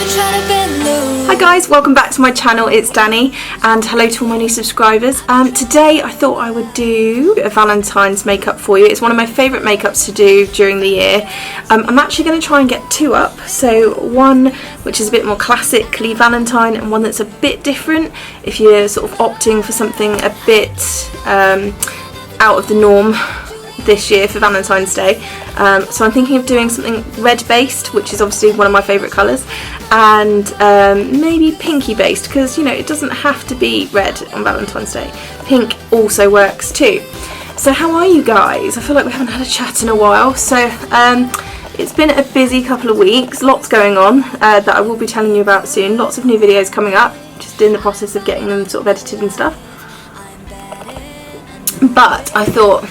Hi guys, welcome back to my channel. It's Danny and hello to all my new subscribers. Today I thought I would do a Valentine's makeup for you. It's one of my favourite makeups to do during the year. I'm actually going to try and get two up. So one which is a bit more classically Valentine and one that's a bit different if you're sort of opting for something a bit out of the norm this year for Valentine's Day. So I'm thinking of doing something red based, which is obviously one of my favourite colours, and maybe pinky based, because you know it doesn't have to be red on Valentine's Day. Pink also works too. So how are you guys? I feel like we haven't had a chat in a while. So it's been a busy couple of weeks, lots going on that I will be telling you about soon. Lots of new videos coming up, just in the process of getting them sort of edited and stuff. But I thought,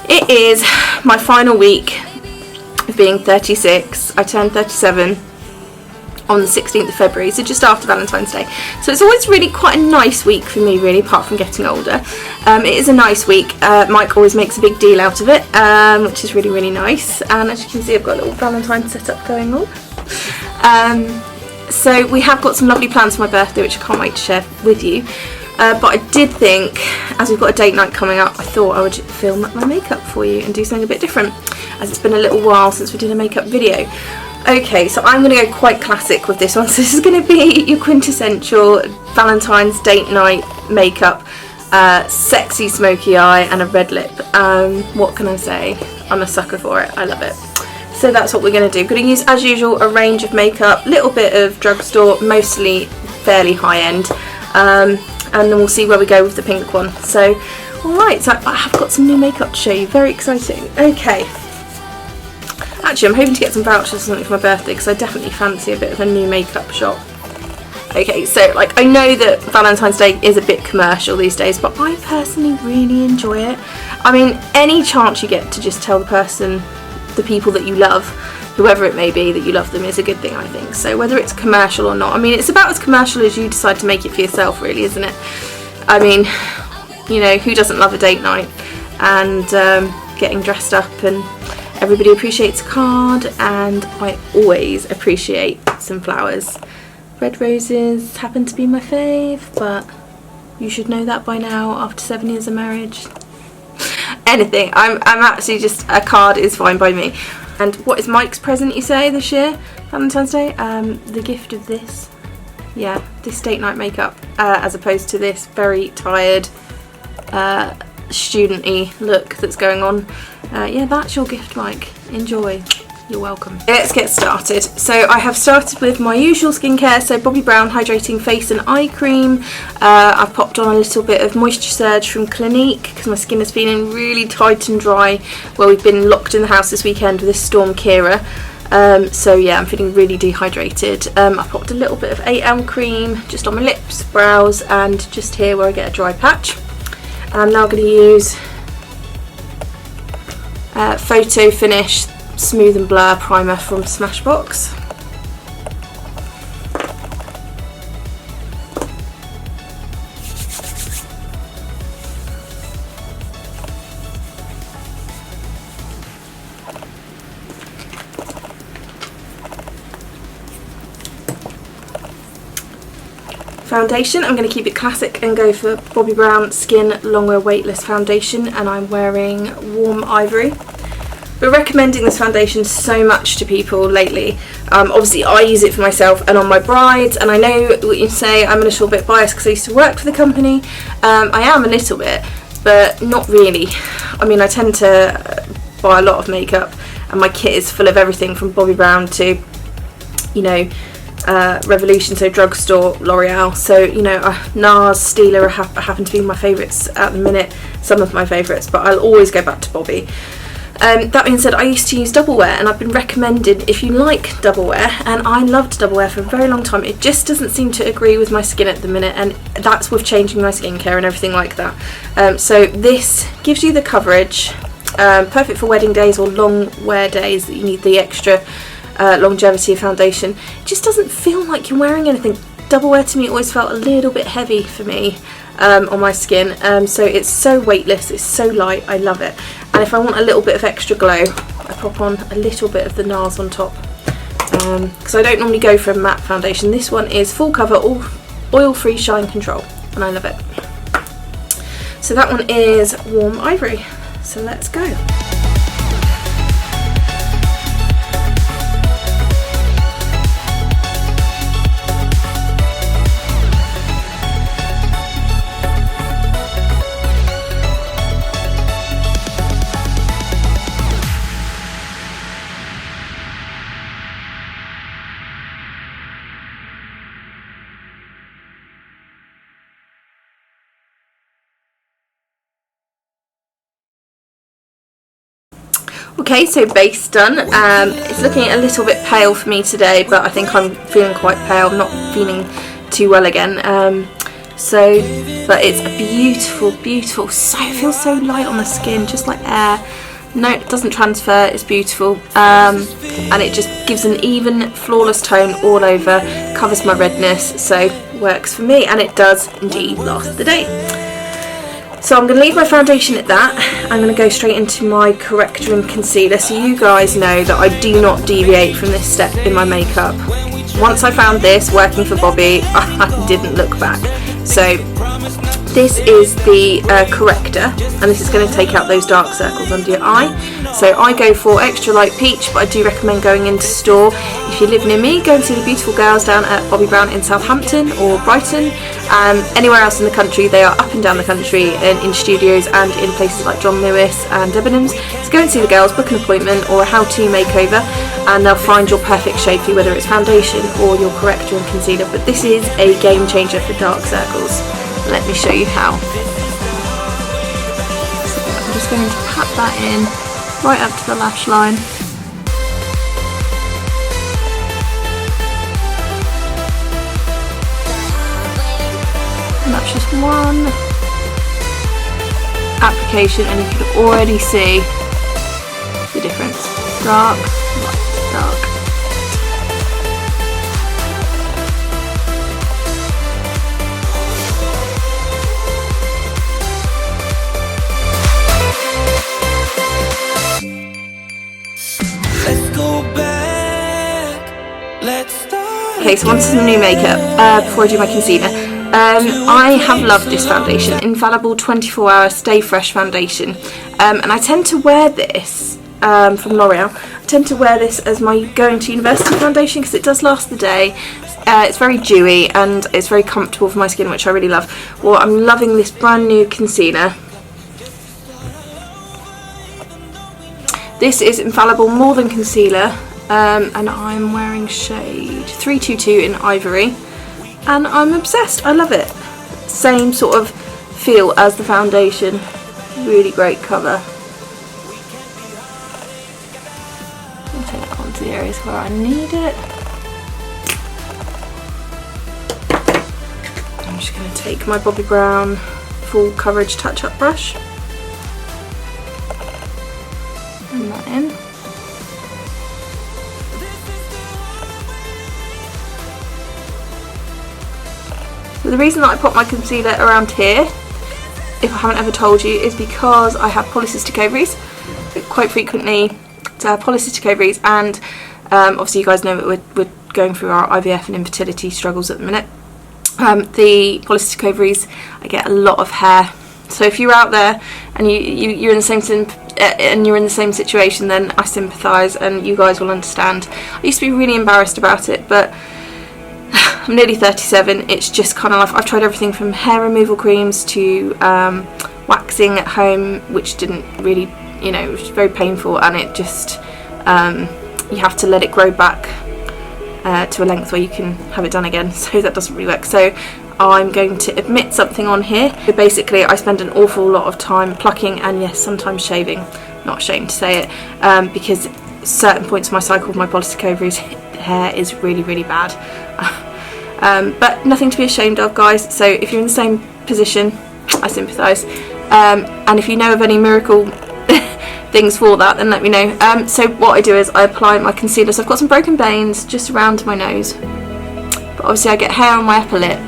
it is my final week of being 36. I turned 37 on the 16th of February, so just after Valentine's Day. So it's always really quite a nice week for me, really, apart from getting older. It is a nice week. Mike always makes a big deal out of it, which is really, really nice. And as you can see, I've got a little Valentine's setup going on. So we have got some lovely plans for my birthday, which I can't wait to share with you. But I did think, as we've got a date night coming up, I thought I would film my makeup for you and do something a bit different, as it's been a little while since we did a makeup video. Okay, so I'm going to go quite classic with this one. So this is going to be your quintessential Valentine's date night makeup. Sexy smoky eye and a red lip. What can I say? I'm a sucker for it. I love it. So that's what we're going to do. Going to use, as usual, a range of makeup, little bit of drugstore, mostly fairly high end. And then we'll see where we go with the pink one. So, alright, so I have got some new makeup to show you, very exciting. Okay, actually I'm hoping to get some vouchers or something for my birthday, because I definitely fancy a bit of a new makeup shop. Okay, so like I know that Valentine's Day is a bit commercial these days, but I personally really enjoy it. I mean, any chance you get to just tell the people that you love, whoever it may be, that you love them, is a good thing, I think. So whether it's commercial or not, I mean, it's about as commercial as you decide to make it for yourself, really, isn't it? I mean, you know, who doesn't love a date night and getting dressed up, and everybody appreciates a card, and I always appreciate some flowers. Red roses happen to be my fave, but you should know that by now after 7 years of marriage. Anything, I'm actually just, a card is fine by me. And what is Mike's present, you say, this year, Valentine's Day? The gift of this. Yeah, this date night makeup, as opposed to this very tired, student-y look that's going on. Yeah, that's your gift, Mike. Enjoy. You're welcome. Let's get started. So I have started with my usual skincare, so Bobbi Brown Hydrating Face and Eye Cream. I've popped on a little bit of Moisture Surge from Clinique, because my skin is feeling really tight and dry where we've been locked in the house this weekend with this storm Kira. So yeah, I'm feeling really dehydrated. I popped a little bit of 8M cream just on my lips, brows, and just here where I get a dry patch. I'm now going to use Photo Finish Smooth and Blur Primer from Smashbox. Foundation, I'm going to keep it classic and go for Bobbi Brown Skin Longwear Weightless Foundation, and I'm wearing Warm Ivory. We're recommending this foundation so much to people lately. Obviously I use it for myself and on my brides, and I know what you say, I'm a little bit biased because I used to work for the company. I am a little bit, but not really. I mean, I tend to buy a lot of makeup, and my kit is full of everything from Bobbi Brown to, you know, Revolution, so drugstore, L'Oreal. So, you know, NARS, Stila happen to be my favourites at the minute, some of my favourites, but I'll always go back to Bobbi. That being said, I used to use Double Wear, and I've been recommended if you like Double Wear, and I loved Double Wear for a very long time. It just doesn't seem to agree with my skin at the minute, and that's with changing my skincare and everything like that. So this gives you the coverage, perfect for wedding days or long wear days that you need the extra longevity of foundation. It just doesn't feel like you're wearing anything. Double Wear to me always felt a little bit heavy for me on my skin, so it's so weightless, it's so light, I love it. And if I want a little bit of extra glow, I pop on a little bit of the NARS on top. because I don't normally go for a matte foundation. This one is full cover, all oil-free shine control, and I love it. So that one is Warm Ivory. So let's go. Okay, so base done. It's looking a little bit pale for me today, but I think I'm feeling quite pale. I'm not feeling too well again. But it's a beautiful, beautiful. So it feels so light on the skin, just like air. No, it doesn't transfer. It's beautiful, and it just gives an even, flawless tone all over. Covers my redness, so works for me, and it does indeed last the day. So I'm going to leave my foundation at that. I'm going to go straight into my corrector and concealer, so you guys know that I do not deviate from this step in my makeup. Once I found this working for Bobby, I didn't look back. So this is the corrector, and this is going to take out those dark circles under your eye. So I go for extra light peach, but I do recommend going into store. If you live near me, go and see the beautiful girls down at Bobbi Brown in Southampton or Brighton. Anywhere else in the country, they are up and down the country in studios and in places like John Lewis and Debenhams. So go and see the girls, book an appointment or a how-to makeover, and they'll find your perfect shade for you, whether it's foundation or your corrector and concealer. But this is a game changer for dark circles. Let me show you how. So I'm just going to pat that in right up to the lash line. And that's just one application, and you can already see the difference. Dark, light, dark. Okay, so onto some new makeup before I do my concealer. I have loved this foundation, Infallible 24-Hour Stay Fresh Foundation, and I tend to wear this from L'Oreal. I tend to wear this as my going to university foundation because it does last the day. It's very dewy and it's very comfortable for my skin, which I really love. Well, I'm loving this brand new concealer. This is Infallible More Than Concealer, and I'm wearing shade 322 in Ivory, and I'm obsessed. I love it. Same sort of feel as the foundation. Really great cover. I'll take that onto the areas where I need it. I'm just going to take my Bobbi Brown full coverage touch-up brush. And that in. So the reason that I put my concealer around here, if I haven't ever told you, is because I have polycystic ovaries. Quite frequently to have polycystic ovaries, and obviously you guys know that we're going through our IVF and infertility struggles at the minute. The polycystic ovaries, I get a lot of hair. So if you're out there and you're in the same situation, then I sympathise, and you guys will understand. I used to be really embarrassed about it, but I'm nearly 37. It's just kind of like I've tried everything from hair removal creams to waxing at home, which didn't really, it was very painful, and it just you have to let it grow back to a length where you can have it done again. So that doesn't really work. So I'm going to admit something on here. So basically, I spend an awful lot of time plucking and yes, sometimes shaving. Not ashamed to say it, because certain points of my cycle with my polycystic ovaries, hair is really, really bad. But nothing to be ashamed of, guys. So if you're in the same position, I sympathise. And if you know of any miracle things for that, then let me know. So what I do is I apply my concealer. So I've got some broken veins just around my nose, but obviously I get hair on my upper lip,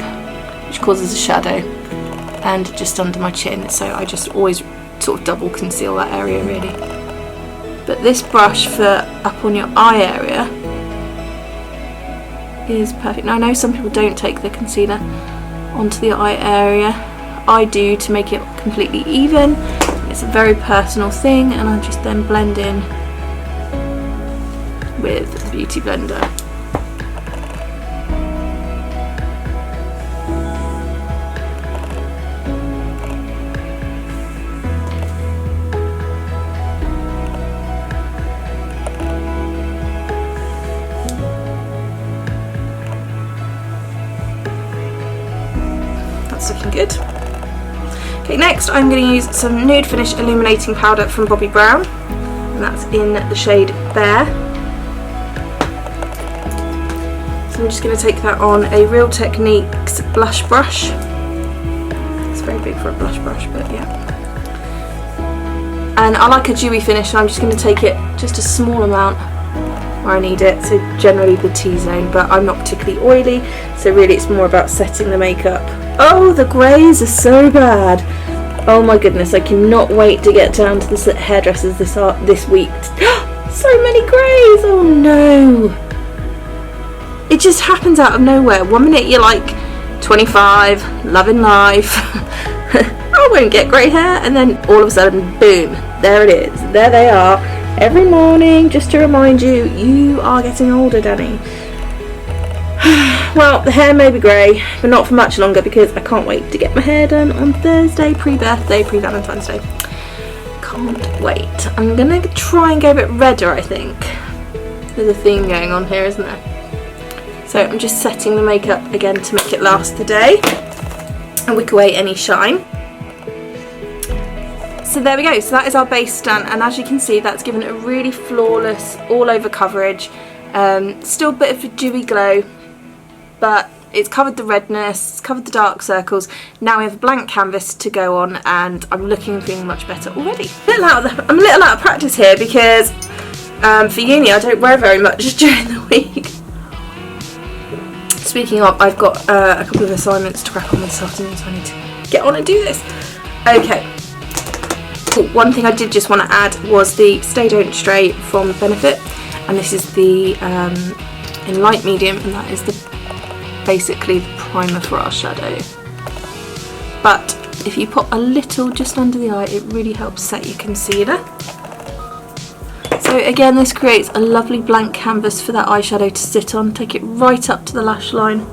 which causes a shadow, and just under my chin. So I just always sort of double conceal that area really. But this brush for up on your eye area is perfect. Now I know some people don't take the concealer onto the eye area. I do, to make it completely even. It's a very personal thing, and I just then blend in with the Beauty Blender. That's looking good. Okay, next I'm going to use some Nude Finish Illuminating Powder from Bobbi Brown, and that's in the shade Bare. So I'm just going to take that on a Real Techniques blush brush. It's very big for a blush brush, but yeah. And I like a dewy finish, so I'm just going to take it just a small amount where I need it, so generally the T-zone, but I'm not particularly oily, so really it's more about setting the makeup. Oh, the greys are so bad. Oh my goodness, I cannot wait to get down to the hairdressers this week. So many greys, oh no. It just happens out of nowhere. One minute you're like 25, loving life, I won't get grey hair, and then all of a sudden, boom, there it is. There they are, every morning, just to remind you, you are getting older, Danny. Well, the hair may be grey, but not for much longer, because I can't wait to get my hair done on Thursday, pre-birthday, pre-Valentine's Day. Can't wait. I'm going to try and go a bit redder, I think. There's a theme going on here, isn't there? So I'm just setting the makeup again to make it last the day and wick away any shine. So there we go, so that is our base done, and as you can see, that's given a really flawless all over coverage. Still a bit of a dewy glow, but it's covered the redness, it's covered the dark circles. Now we have a blank canvas to go on, and I'm looking and feeling much better already. I'm a little out of practice here because for uni I don't wear very much during the week. Speaking of, I've got a couple of assignments to crack on with this afternoon, so I need to get on and do this. Okay. Cool. One thing I did just want to add was the Stay Don't Stray from Benefit, and this is the in light medium, and that is basically the primer for our shadow. But if you put a little just under the eye, it really helps set your concealer. So again, this creates a lovely blank canvas for that eyeshadow to sit on. Take it right up to the lash line.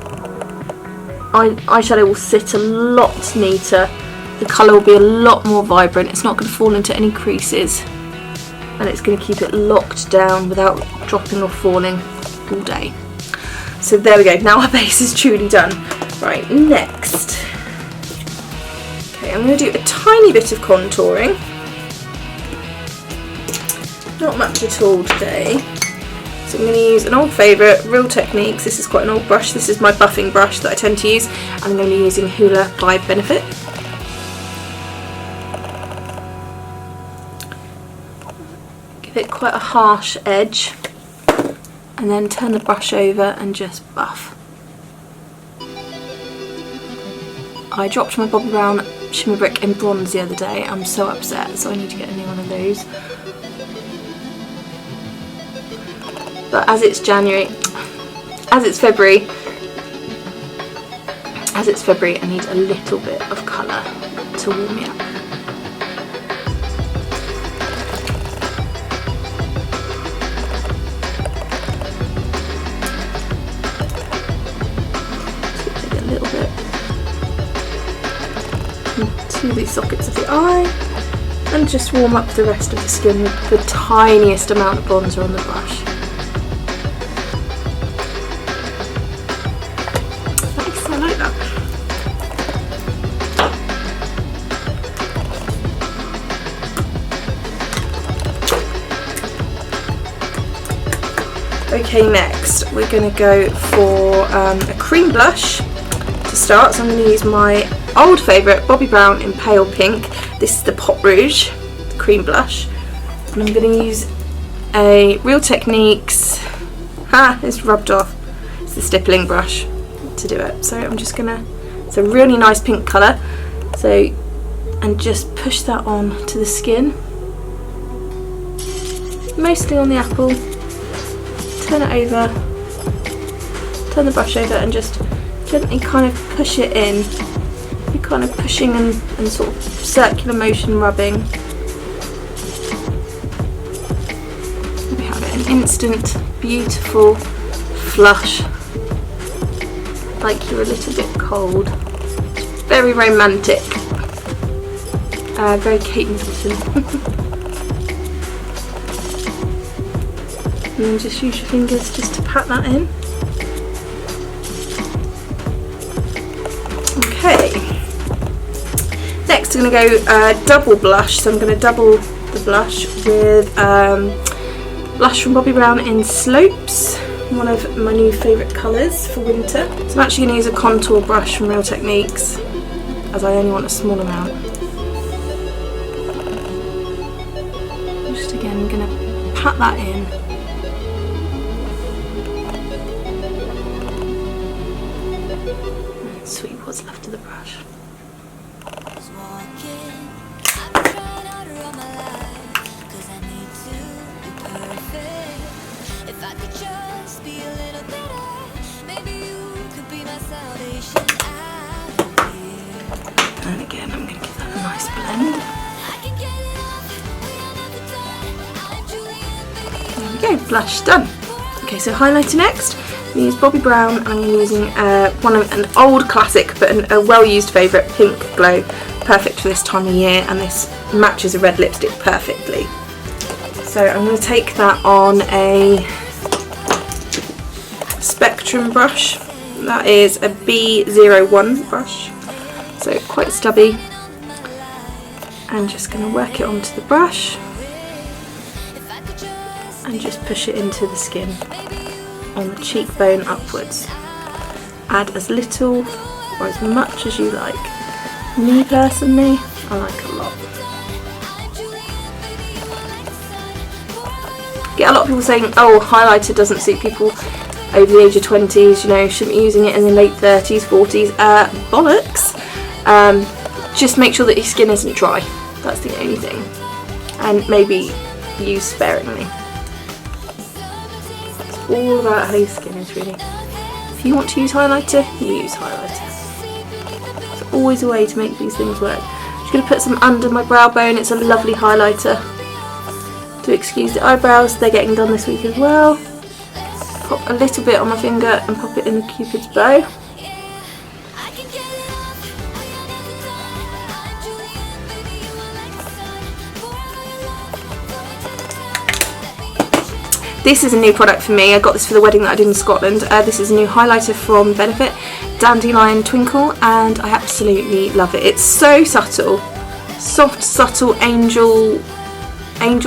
Eyeshadow will sit a lot neater. The colour will be a lot more vibrant. It's not going to fall into any creases, and it's going to keep it locked down without dropping or falling all day. So there we go, now our base is truly done. Right, next. Okay, I'm going to do a tiny bit of contouring. Not much at all today. So I'm going to use an old favourite, Real Techniques. This is quite an old brush. This is my buffing brush that I tend to use. I'm going to be using Hoola by Benefit. Give it quite a harsh edge, and then turn the brush over and just buff. I dropped my Bobbi Brown Shimmer Brick in bronze the other day. I'm so upset, so I need to get a new one of those. But as it's February, I need a little bit of colour to warm me up. To the sockets of the eye, and just warm up the rest of the skin with the tiniest amount of bronzer on the brush. Nice, I like that. Okay, next we're going to go for a cream blush to start. So I'm going to use my old favourite Bobbi Brown in Pale Pink. This is the Pot Rouge, the cream blush, and I'm going to use a Real Techniques, it's rubbed off, it's the stippling brush to do it. So I'm just gonna, it's a really nice pink colour, so, and just push that on to the skin, mostly on the apple, turn it over, turn the brush over and just gently kind of push it in. You're kind of pushing and sort of circular motion rubbing. We have it, an instant, beautiful flush, like you're a little bit cold. Very romantic. Very Kate Middleton. And then just use your fingers just to pat that in. Okay. Next I'm going to go double blush. So I'm going to double the blush with blush from Bobbi Brown in Slopes. One of my new favourite colours for winter. So I'm actually going to use a contour brush from Real Techniques, as I only want a small amount. Just again, I'm going to pat that in. And sweep what's left of the brush. And again, I'm going to give that a nice blend. There we go, blush done. Okay, so highlighter next. I'm going to use Bobbi Brown, and I'm using an old classic but a well-used favourite, Pink Glow. Perfect for this time of year, and this matches a red lipstick perfectly. So I'm going to take that on a Spectrum brush. That is a B01 brush. So quite stubby, and just going to work it onto the brush and just push it into the skin on the cheekbone upwards. Add as little or as much as you like. Me personally, I like a lot. Get a lot of people saying, oh, highlighter doesn't suit people over the age of 20s, you know, shouldn't be using it in the late 30s, 40s. Bollocks. Just make sure that your skin isn't dry. That's the only thing. And maybe use sparingly. It's all about how your skin is, really. If you want to use highlighter, you use highlighter. It's always a way to make these things work. I'm just going to put some under my brow bone. It's a lovely highlighter to excuse the eyebrows. They're getting done this week as well. Pop a little bit on my finger and pop it in the Cupid's bow. This is a new product for me. I got this for the wedding that I did in Scotland. This is a new highlighter from Benefit, Dandelion Twinkle, and I absolutely love it. It's so subtle. Soft, subtle, angel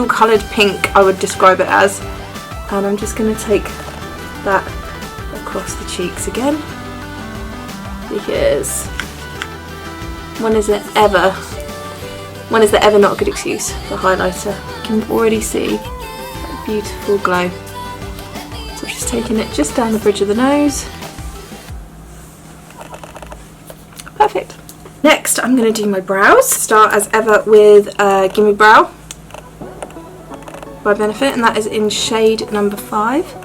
coloured pink, I would describe it as. And I'm just going to take that across the cheeks again, because when is there ever not a good excuse for highlighter? You can already see that beautiful glow. So I'm just taking it just down the bridge of the nose. Perfect. Next I'm going to do my brows. Start as ever with Gimme Brow by Benefit, and that is in shade number 5.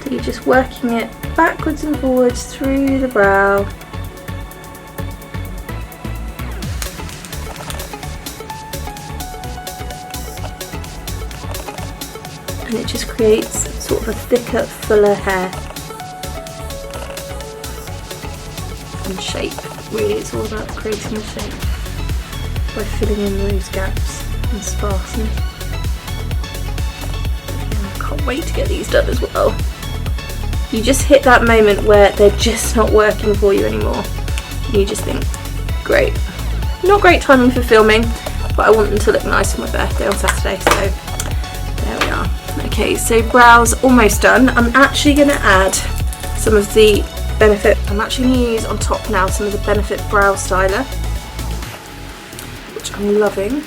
So you're just working it backwards and forwards through the brow. And it just creates sort of a thicker, fuller hair and shape. Really, it's all about creating a shape by filling in those gaps and sparsening. And I can't wait to get these done as well. You just hit that moment where they're just not working for you anymore. And you just think, great. Not great timing for filming, but I want them to look nice for my birthday on Saturday, so there we are. Okay, so brows almost done. I'm actually going to add some of the Benefit, I'm actually going to use on top now some of the Benefit Brow Styler, which I'm loving.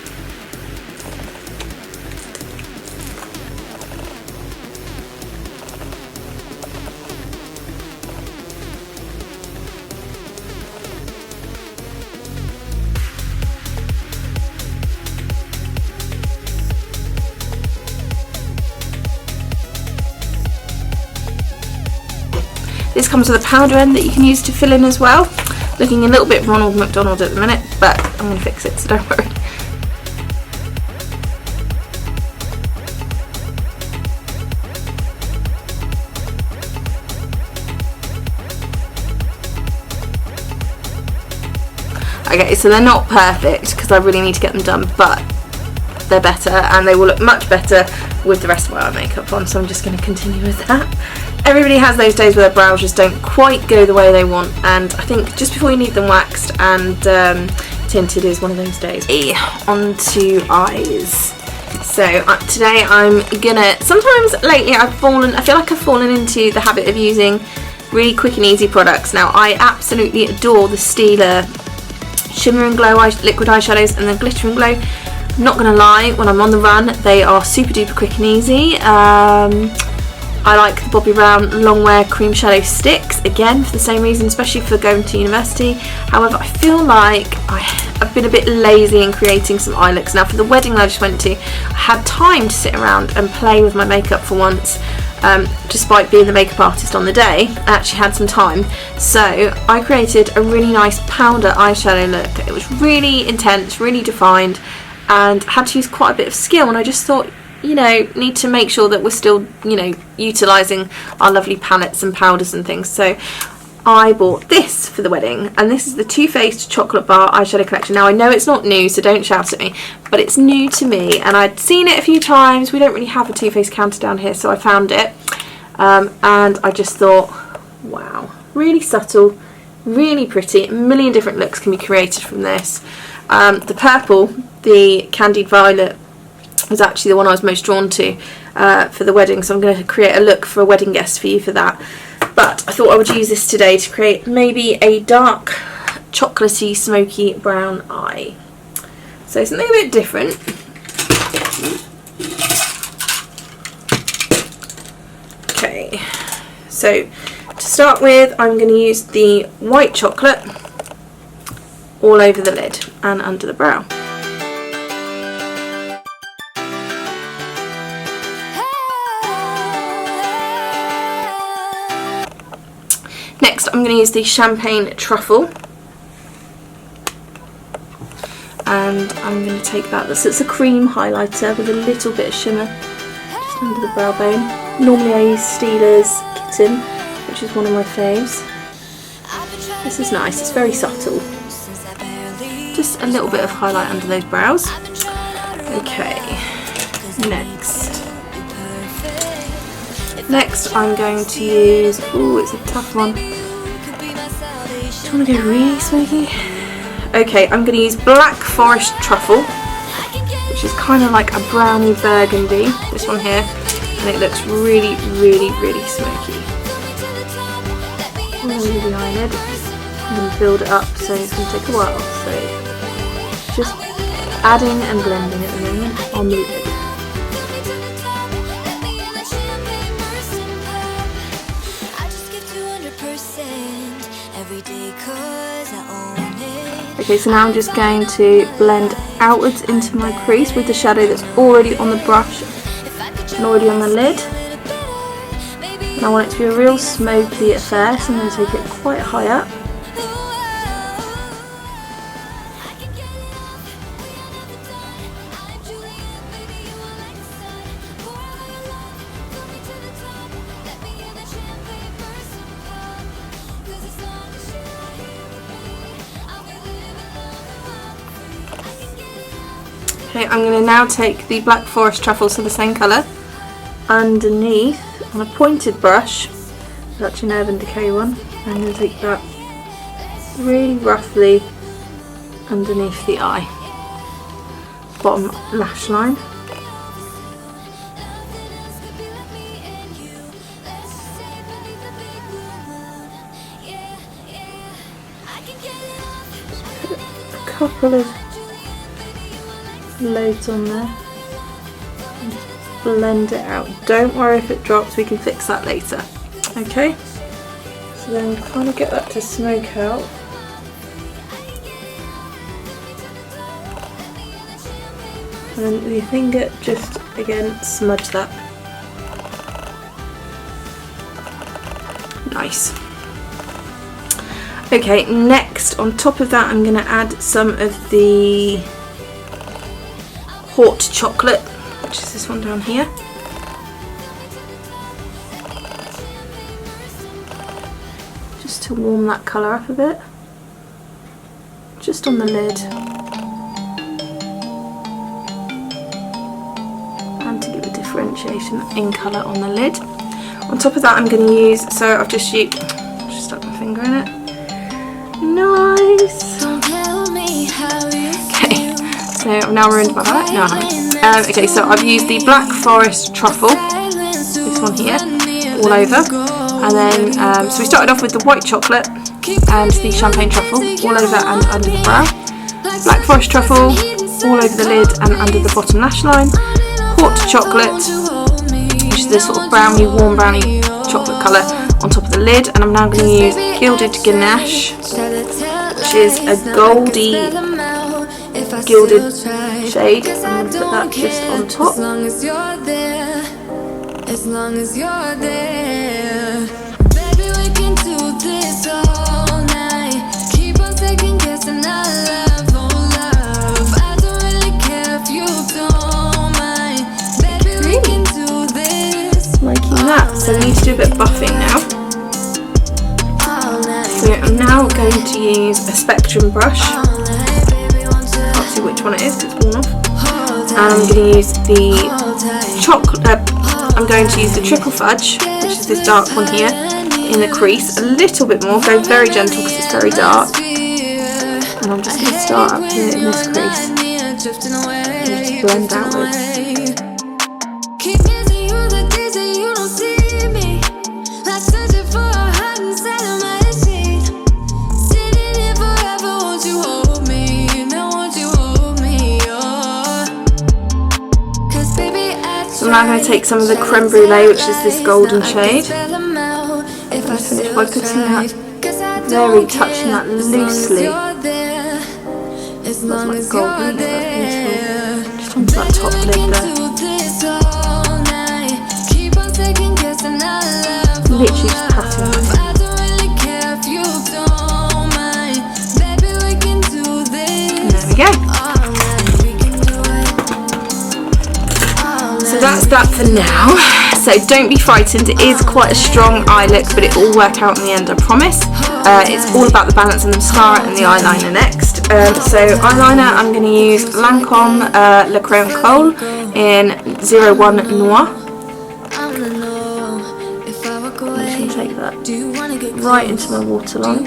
This comes with a powder end that you can use to fill in as well. Looking a little bit Ronald McDonald at the minute, but I'm going to fix it, so don't worry. Okay, so they're not perfect because I really need to get them done, but they're better and they will look much better with the rest of my eye makeup on, so I'm just going to continue with that. Everybody has those days where their brows just don't quite go the way they want, and I think just before you need them waxed and tinted is one of those days. On to eyes. So today I'm gonna, sometimes lately I feel like I've fallen into the habit of using really quick and easy products. Now I absolutely adore the Stila Shimmer and Glow liquid eyeshadows and the Glitter and Glow. I'm not gonna lie, when I'm on the run they are super duper quick and easy. I like the Bobbi Brown long wear cream shadow sticks, again for the same reason, especially for going to university. However, I feel like I've been a bit lazy in creating some eye looks. Now for the wedding that I just went to, I had time to sit around and play with my makeup for once. Despite being the makeup artist on the day, I actually had some time, so I created a really nice powder eyeshadow look. It was really intense, really defined, and had to use quite a bit of skill, and I just thought, you know, need to make sure that we're still, you know, utilising our lovely palettes and powders and things. So I bought this for the wedding, and this is the Too Faced Chocolate Bar eyeshadow collection. Now I know it's not new, so don't shout at me, but it's new to me and I'd seen it a few times. We don't really have a Too Faced counter down here, so I found it, and I just thought, wow, really subtle, really pretty. A million different looks can be created from this. The purple, the Candied Violet, was actually the one I was most drawn to for the wedding, so I'm going to create a look for a wedding guest for you for that. But I thought I would use this today to create maybe a dark chocolatey smoky brown eye. So something a bit different. Okay, so to start with I'm going to use the white chocolate all over the lid and under the brow. Next I'm going to use the Champagne Truffle, and I'm going to take that. It's a cream highlighter with a little bit of shimmer just under the brow bone. Normally I use Stila's Kitten, which is one of my faves. This is nice, it's very subtle. Just a little bit of highlight under those brows. Okay, Next I'm going to use, ooh, it's a tough one. Do you want to go really smoky? Okay, I'm going to use Black Forest Truffle, which is kind of like a browny burgundy, this one here, and it looks really, really, really smoky. All over the eyelid, and then build it up, so it's going to take a while, so just adding and blending at the moment on the lid. Okay, so now I'm just going to blend outwards into my crease with the shadow that's already on the brush and already on the lid. And I want it to be a real smoky affair, so I'm going to take it quite high up. Okay, I'm going to now take the Black Forest Truffle, so the same colour, underneath on a pointed brush, it's actually an Urban Decay one. I'm going to take that really roughly underneath the eye, bottom lash line. Just put a couple of loads on there and just blend it out. Don't worry if it drops, we can fix that later. Okay, so then kind of get that to smoke out. And then with your finger just again smudge that. Nice. Okay, next on top of that I'm going to add some of the hot chocolate, which is this one down here. Just to warm that colour up a bit. Just on the lid. And to give a differentiation in colour on the lid. On top of that I'm going to use, so I've just stuck my finger in it. Nice! Okay, so I've now ruined my palette. No, I haven't. Okay, so I've used the Black Forest truffle, this one here, all over. And then, so we started off with the white chocolate and the champagne truffle, all over and under the brow. Black Forest truffle, all over the lid and under the bottom lash line. Hot chocolate, which is this sort of brownie, warm brownie chocolate colour on top of the lid. And I'm now going to use Gilded Ganache, which is a goldy gilded shade. I'm going to put that just on top. As long as you're there, baby, we can do this all night. Keep on second guessing our love, oh love. I don't really care if you don't mind. Baby, we can do this. Liking that. So we need to do a bit of buffing now. So I'm now going to use a spectrum brush. Can't see which one it is because it's worn off. And I'm going to use the chocolate. I'm going to use the triple fudge, which is this dark one here, in the crease. A little bit more, go very gentle because it's very dark. And I'm just going to start up here in this crease and just blend outwards. So I'm now going to take some of the creme brulee, which is this golden shade. I'm going to finish by putting that, touching that loosely. That's like golden, just onto that top lid there. Literally just patting that. And there we go. So that's that for now. So don't be frightened, it is quite a strong eye look, but it will work out in the end, I promise. It's all about the balance in the mascara and the eyeliner next. So eyeliner, I'm going to use Lancome Le Crayon Colle in 01 Noir. I'm just going to take that right into my waterline.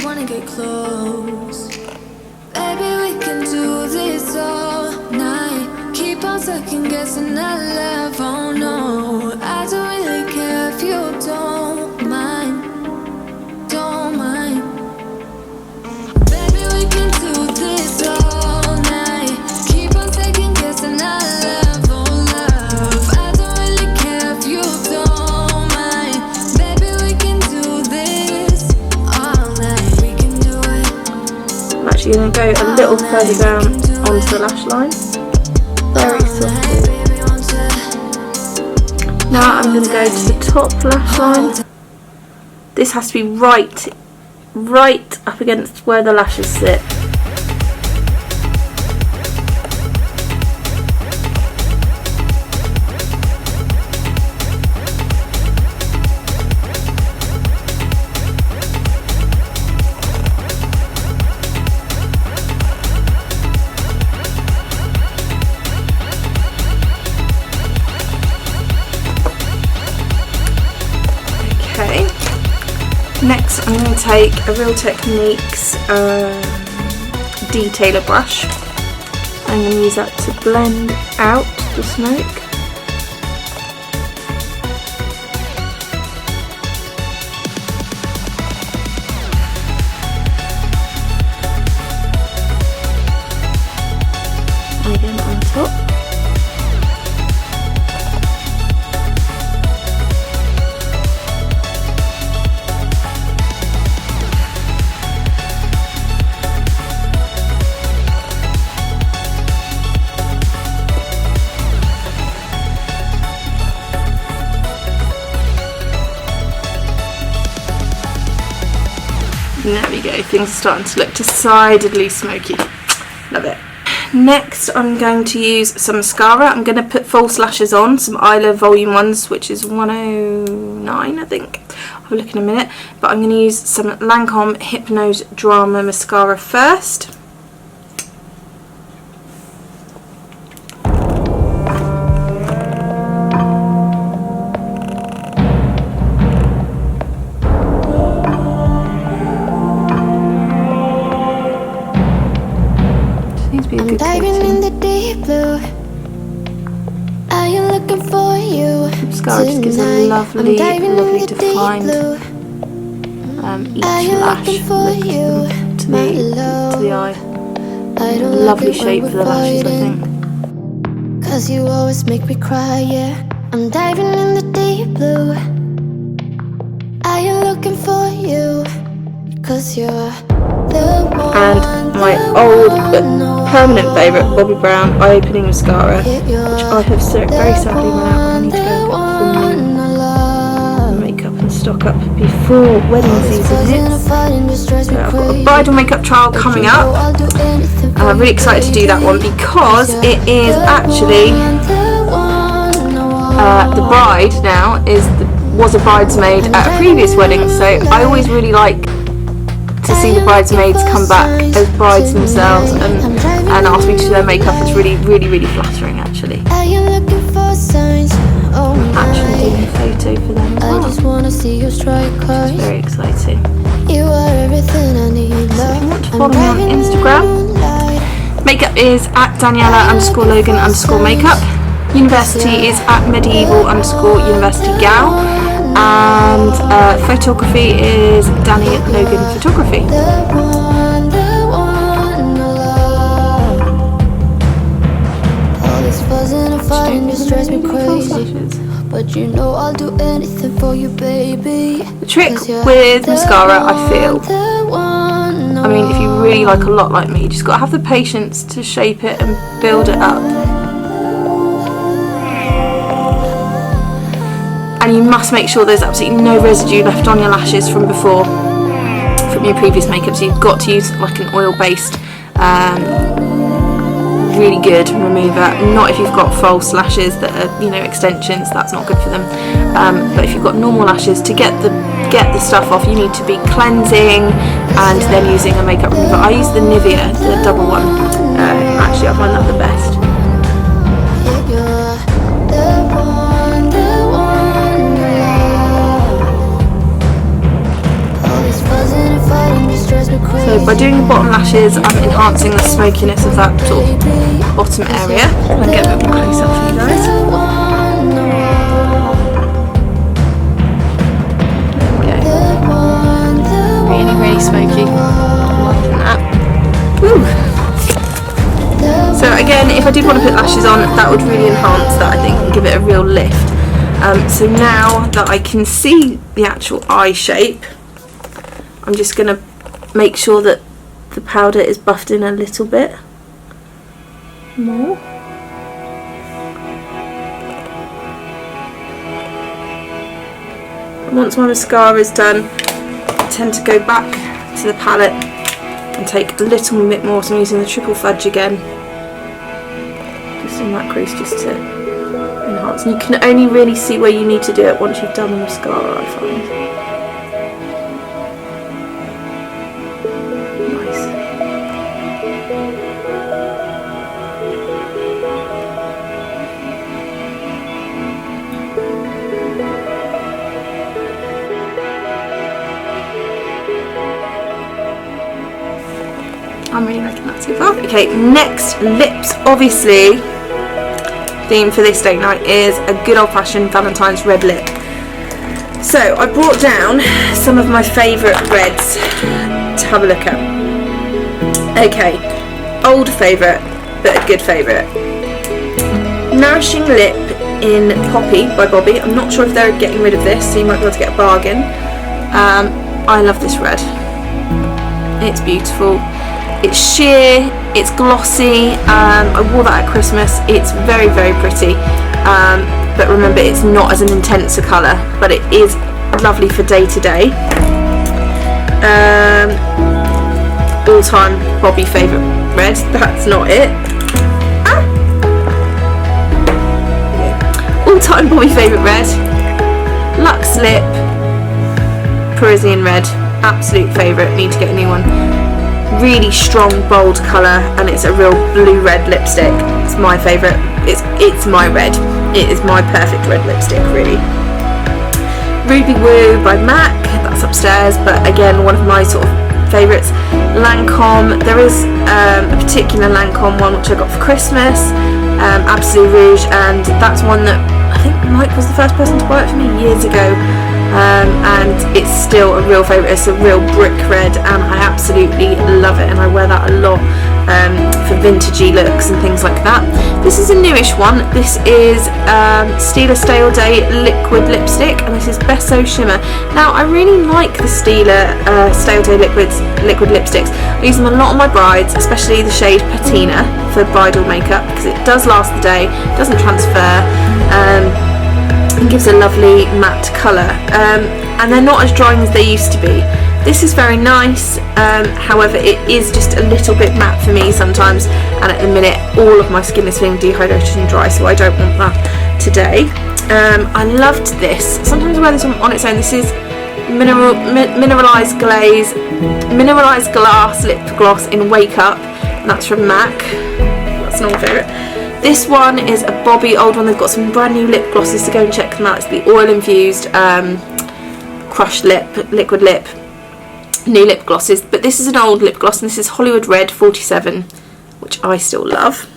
Second guessing that love, oh no. I don't really care if you don't mind, don't mind. Baby, we can do this all night. Keep on second guessing that love, oh love. I don't really care if you don't mind. Baby, we can do this all night. We can do it. I'm actually going to go a little further down onto the lash line. Very softly. Now I'm going to go to the top lash line. This has to be right up against where the lashes sit. Next I'm going to take a Real Techniques detailer brush. I'm going to use that to blend out the smoke. And again on top. There we go, things are starting to look decidedly smoky. Love it. Next I'm going to use some mascara. I'm going to put false lashes on, some Isla Volume 1s, which is 109 I think. I'll have a look in a minute. But I'm going to use some Lancome Hypnose Drama Mascara first. I'm diving in the deep blue. Are you looking for you? Mascara just gives a lovely defined each lash look to the eye. Lovely shape for the lashes, I think. Cause you always make me cry, yeah. I'm diving in the deep blue. Are you looking for you? Cause you're the one. And my old but permanent favourite Bobbi Brown eye opening mascara, which I have very sadly run out. I need to go for makeup and stock up before wedding season hits. So I've got a bridal makeup trial coming up. I'm really excited to do that one because it is actually the bride now was a bridesmaid at a previous wedding, so I always really like to see the bridesmaids come back as brides themselves and ask me to do their makeup. It's really flattering, actually. I'm actually doing a photo for them as well. It's very exciting. So if you want to follow me on Instagram, makeup is at Daniela_Logan_makeup. University is at medieval_universitygal. And photography is Danny Logan Photography. But you know I'll do anything for you, baby. The trick with mascara, I feel, I mean, if you really like a lot like me, you just got to have the patience to shape it and build it up. And you must make sure there's absolutely no residue left on your lashes from before, from your previous makeup. So you've got to use like an oil-based, really good remover. Not if you've got false lashes that are, you know, extensions. That's not good for them. But if you've got normal lashes, to get the stuff off, you need to be cleansing and then using a makeup remover. I use the Nivea, the double one. Actually, I find that the best. So by doing the bottom lashes, I'm enhancing the smokiness of that sort of bottom area. I'll get a bit more close up for you guys. There we go. Really smoky. Liking that. Woo. So again, if I did want to put lashes on, that would really enhance that, I think, and give it a real lift. So now that I can see the actual eye shape, I'm just going to make sure that the powder is buffed in a little bit more. And once my mascara is done, I tend to go back to the palette and take a little bit more. So I'm using the Triple Fudge again, just on that crease, just to enhance. And you can only really see where you need to do it once you've done the mascara, I find. I'm really liking that so far. Okay, next, lips. Obviously, theme for this date night is a good old-fashioned Valentine's red lip. So I brought down some of my favourite reds to have a look at. Okay, old favourite, but a good favourite. Nourishing Lip in Poppy by Bobbi. I'm not sure if they're getting rid of this, so you might be able to get a bargain. I love this red. It's beautiful. It's sheer, it's glossy. I wore that at Christmas. It's very pretty, but remember, it's not as an intense a colour, but it is lovely for day to day. All-time Bobby favourite red. That's not it. All-time Bobby favourite red. Luxe Lip. Parisian red. Absolute favourite. Need to get a new one. Really strong, bold colour, and it's a real blue-red lipstick. It's my favourite. It's my red. It is my perfect red lipstick, really. Ruby Woo by MAC. That's upstairs, but again, one of my sort of favourites. Lancome. There is a particular Lancome one which I got for Christmas. Absolute Rouge, and that's one that I think Mike was the first person to buy it for me years ago. And it's still a real favourite. It's a real brick red, and I absolutely love it, and I wear that a lot for vintagey looks and things like that. This is a newish one. This is Stila Stale Day liquid lipstick, and this is Besso Shimmer. Now I really like the Stila Stale Day liquid lipsticks. I use them a lot on my brides, especially the shade Patina for bridal makeup, because it does last the day, doesn't transfer, and gives a lovely matte colour, and they're not as drying as they used to be. This is very nice, however it is just a little bit matte for me sometimes, and at the minute all of my skin is feeling dehydrated and dry, so I don't want that today. I loved this. Sometimes I wear this on its own. This is mineralised glass lip gloss in Wake Up, and that's from MAC. That's an old favourite. This one is a Bobby old one. They've got some brand new lip glosses, so go and check them out. It's the oil infused crushed lip, liquid lip, new lip glosses. But this is an old lip gloss, and this is Hollywood Red 47, which I still love.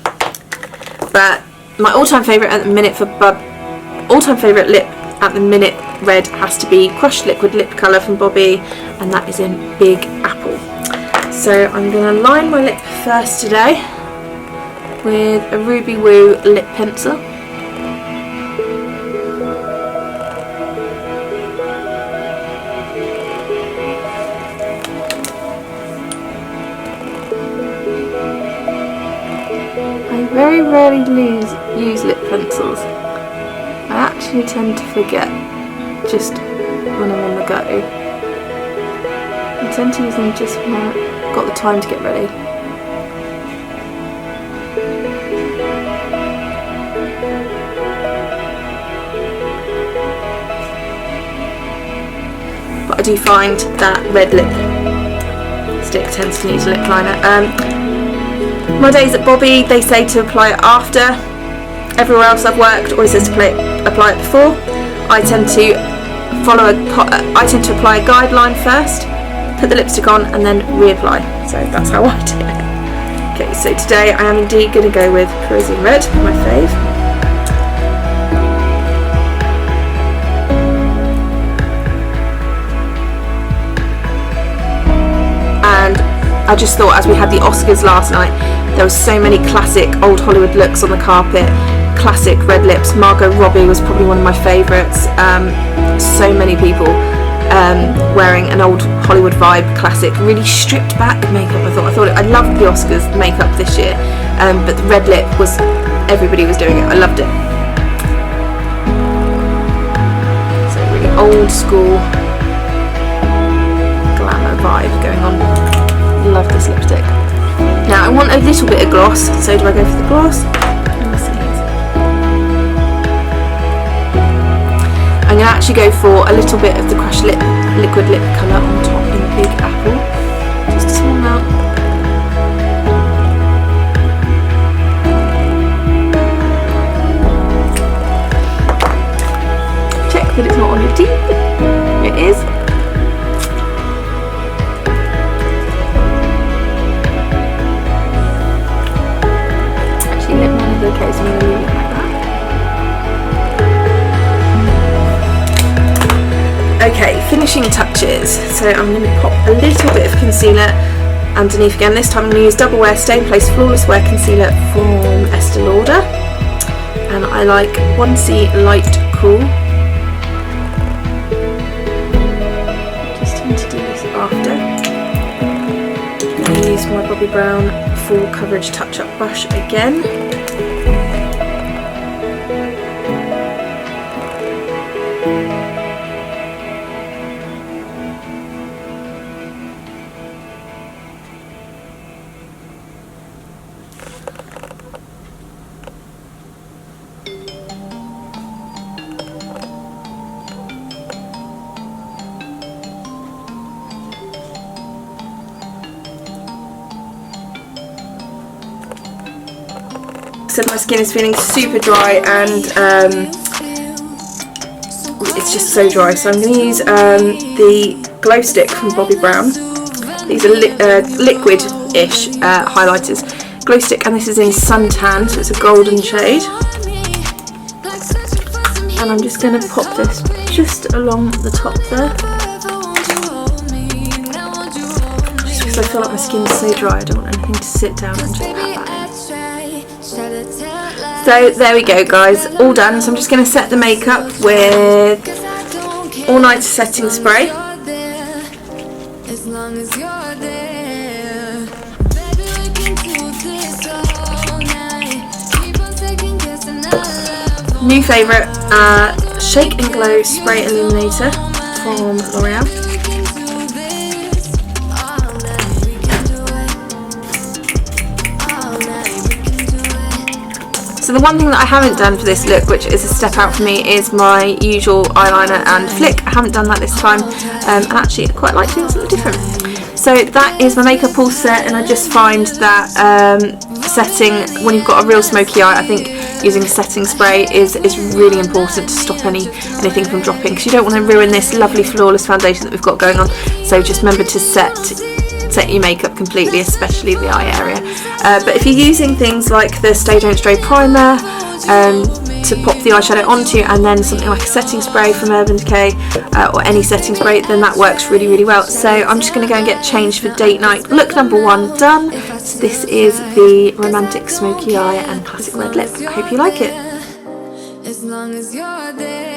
But my all-time favourite at the minute lip at the minute red has to be crushed liquid lip colour from Bobby, and that is in Big Apple. So I'm going to line my lip first today with a Ruby Woo lip pencil. I very rarely use lip pencils. I actually tend to forget just when I'm on the go. I tend to use them just when I've got the time to get ready. But I do find that red lip stick tends to need a lip liner. My days at Bobby, they say to apply it after. Everywhere else I've worked always says to apply it before. I tend to apply a guideline first, put the lipstick on, and then reapply. So that's how I do it. Okay, so today I am indeed going to go with Parisian Red, my fave. And I just thought, as we had the Oscars last night, there were so many classic old Hollywood looks on the carpet. Classic red lips. Margot Robbie was probably one of my favourites. So many people wearing an old Hollywood vibe classic, really stripped back makeup. I loved the Oscars makeup this year, but the red lip was, everybody was doing it. I loved it. So really old school glamour vibe going on. Love this lipstick. Now I want a little bit of gloss, so do I go for the gloss? I'm going to actually go for a little bit of the crushed liquid lip colour on top in Big Apple. Just a small amount. Check that it's not on your teeth. It is. Actually, lip line is okay, so I'm going to leave it like that. Okay, finishing touches. So I'm going to pop a little bit of concealer underneath again. This time I'm going to use Double Wear Stay in Place Flawless Wear Concealer from Estee Lauder. And I like 1C Light Cool. Just tend to do this after. I'm going to use my Bobbi Brown Full Coverage Touch Up brush again. So my skin is feeling super dry and it's just so dry. So I'm going to use the glow stick from Bobbi Brown. These are liquid-ish highlighters. Glow stick, and this is in Suntan, so it's a golden shade. And I'm just going to pop this just along the top there. Just because I feel like my skin's so dry, I don't want anything to sit down and just pat that in. So there we go guys, all done. So I'm just going to set the makeup with All Night Setting Spray. New favourite, Shake and Glow Spray Illuminator from L'Oreal. So the one thing that I haven't done for this look, which is a step out for me, is my usual eyeliner and flick. I haven't done that this time, and actually I quite like doing something different. So that is my makeup all set, and I just find that setting, when you've got a real smoky eye, I think using a setting spray is really important to stop anything from dropping, because you don't want to ruin this lovely flawless foundation that we've got going on. So just remember to set your makeup completely, especially the eye area. But if you're using things like the Stay Don't Stray primer to pop the eyeshadow onto, and then something like a setting spray from Urban Decay or any setting spray, then that works really, really well. So I'm just going to go and get changed for date night. Look number 1 done. So this is the Romantic Smoky Eye and Classic Red Lip. I hope you like it. As long as you're there.